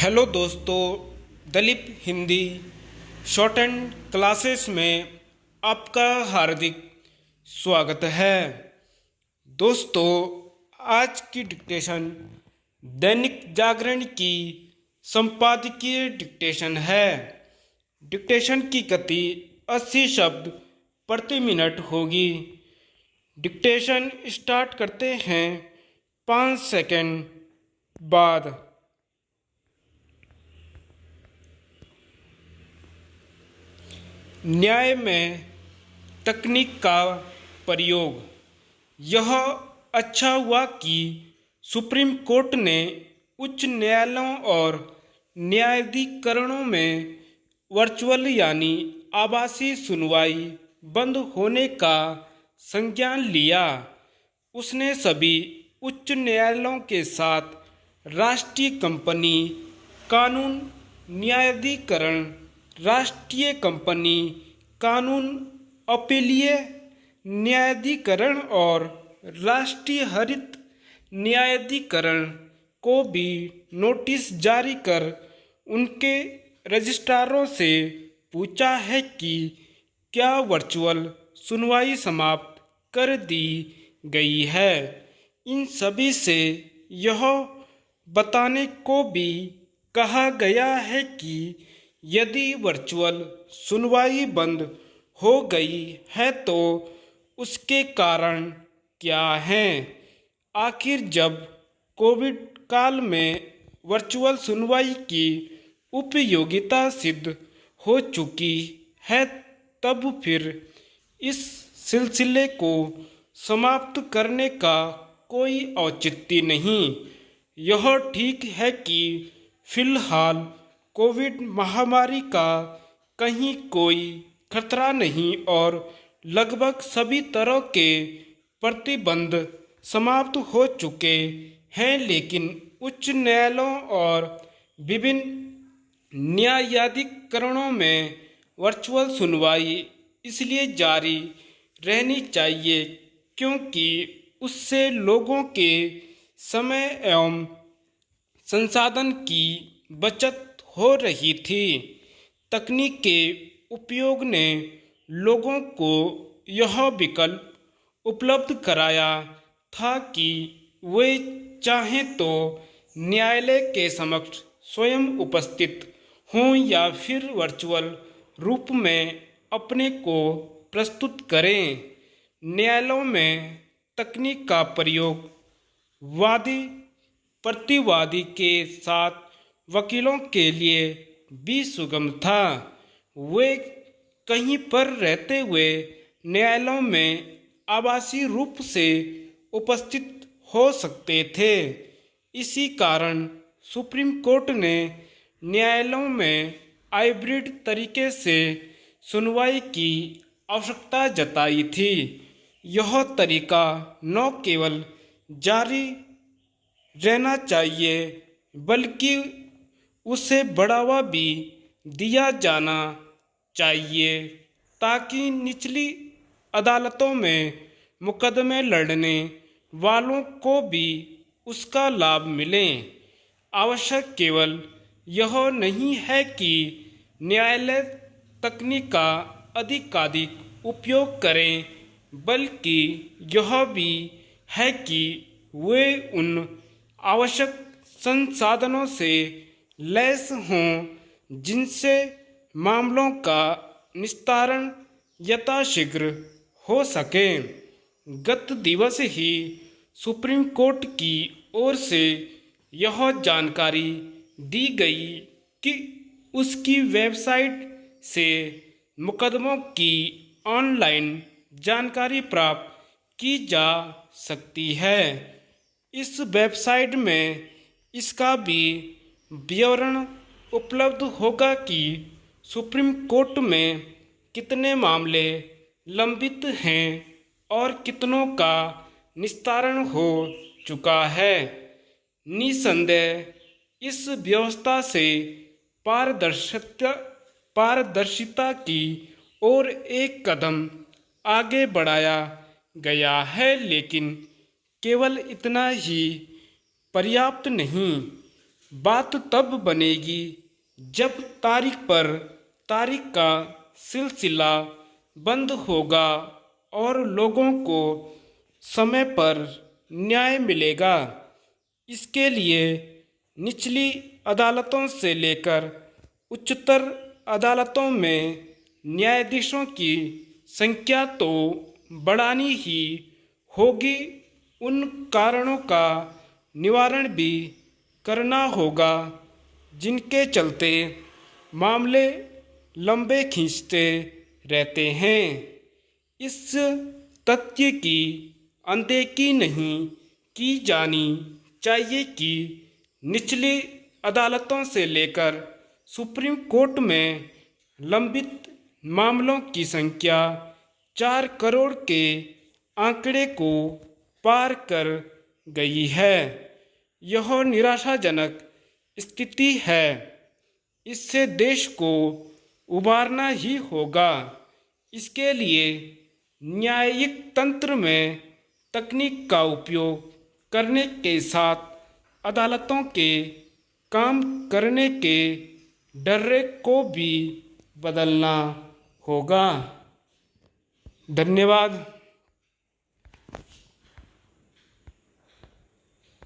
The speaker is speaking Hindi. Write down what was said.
हेलो दोस्तों, Dalip Hindi shorthand classes में आपका हार्दिक स्वागत है। दोस्तों, आज की डिक्टेशन दैनिक जागरण की संपादकीय डिक्टेशन है। डिक्टेशन की गति 80 शब्द प्रति मिनट होगी। डिक्टेशन स्टार्ट करते हैं 5 सेकंड बाद। न्याय में तकनीक का प्रयोग। यह अच्छा हुआ कि सुप्रीम कोर्ट ने उच्च न्यायालयों और न्यायाधिकरणों में वर्चुअल यानी आभासी सुनवाई बंद होने का संज्ञान लिया। उसने सभी उच्च न्यायालयों के साथ राष्ट्रीय कंपनी कानून न्यायाधिकरण, राष्ट्रीय कंपनी कानून अपीलीय न्यायाधिकरण और राष्ट्रीय हरित न्यायाधिकरण को भी नोटिस जारी कर उनके रजिस्ट्रारों से पूछा है कि क्या वर्चुअल सुनवाई समाप्त कर दी गई है। इन सभी से यह बताने को भी कहा गया है कि यदि वर्चुअल सुनवाई बंद हो गई है तो उसके कारण क्या हैं। आखिर जब कोविड काल में वर्चुअल सुनवाई की उपयोगिता सिद्ध हो चुकी है, तब फिर इस सिलसिले को समाप्त करने का कोई औचित्य नहीं। यह ठीक है कि फिलहाल कोविड महामारी का कहीं कोई खतरा नहीं और लगभग सभी तरह के प्रतिबंध समाप्त हो चुके हैं, लेकिन उच्च न्यायालयों और विभिन्न न्यायाधिकरणों में वर्चुअल सुनवाई इसलिए जारी रहनी चाहिए क्योंकि उससे लोगों के समय एवं संसाधन की बचत हो रही थी। तकनीक के उपयोग ने लोगों को यह विकल्प उपलब्ध कराया था कि वे चाहें तो न्यायालय के समक्ष स्वयं उपस्थित हों या फिर वर्चुअल रूप में अपने को प्रस्तुत करें। न्यायालयों में तकनीक का प्रयोग वादी प्रतिवादी के साथ वकीलों के लिए भी सुगम था। वे कहीं पर रहते हुए न्यायालयों में आभासी रूप से उपस्थित हो सकते थे। इसी कारण सुप्रीम कोर्ट ने न्यायालयों में हाइब्रिड तरीके से सुनवाई की आवश्यकता जताई थी। यह तरीका न केवल जारी रहना चाहिए बल्कि उसे बढ़ावा भी दिया जाना चाहिए ताकि निचली अदालतों में मुकदमे लड़ने वालों को भी उसका लाभ मिले। आवश्यक केवल यह नहीं है कि न्यायालय तकनीक का अधिकाधिक उपयोग करें, बल्कि यह भी है कि वे उन आवश्यक संसाधनों से लैस हों जिनसे मामलों का निस्तारण यथाशीघ्र हो सके। गत दिवस ही सुप्रीम कोर्ट की ओर से यह जानकारी दी गई कि उसकी वेबसाइट से मुकदमों की ऑनलाइन जानकारी प्राप्त की जा सकती है। इस वेबसाइट में इसका भी विवरण उपलब्ध होगा कि सुप्रीम कोर्ट में कितने मामले लंबित हैं और कितनों का निस्तारण हो चुका है। निसंदेह इस व्यवस्था से पारदर्शिता की ओर एक कदम आगे बढ़ाया गया है, लेकिन केवल इतना ही पर्याप्त नहीं बात तब बनेगी जब तारीख पर तारीख का सिलसिला बंद होगा और लोगों को समय पर न्याय मिलेगा। इसके लिए निचली अदालतों से लेकर उच्चतर अदालतों में न्यायाधीशों की संख्या तो बढ़ानी ही होगी, उन कारणों का निवारण भी करना होगा जिनके चलते मामले लंबे खींचते रहते हैं। इस तथ्य की अनदेखी नहीं की जानी चाहिए कि निचली अदालतों से लेकर सुप्रीम कोर्ट में लंबित मामलों की संख्या 4 करोड़ के आंकड़े को पार कर गई है। यह निराशाजनक स्थिति है। इससे देश को उबारना ही होगा। इसके लिए न्यायिक तंत्र में तकनीक का उपयोग करने के साथ अदालतों के काम करने के ढर्रे को भी बदलना होगा। धन्यवाद।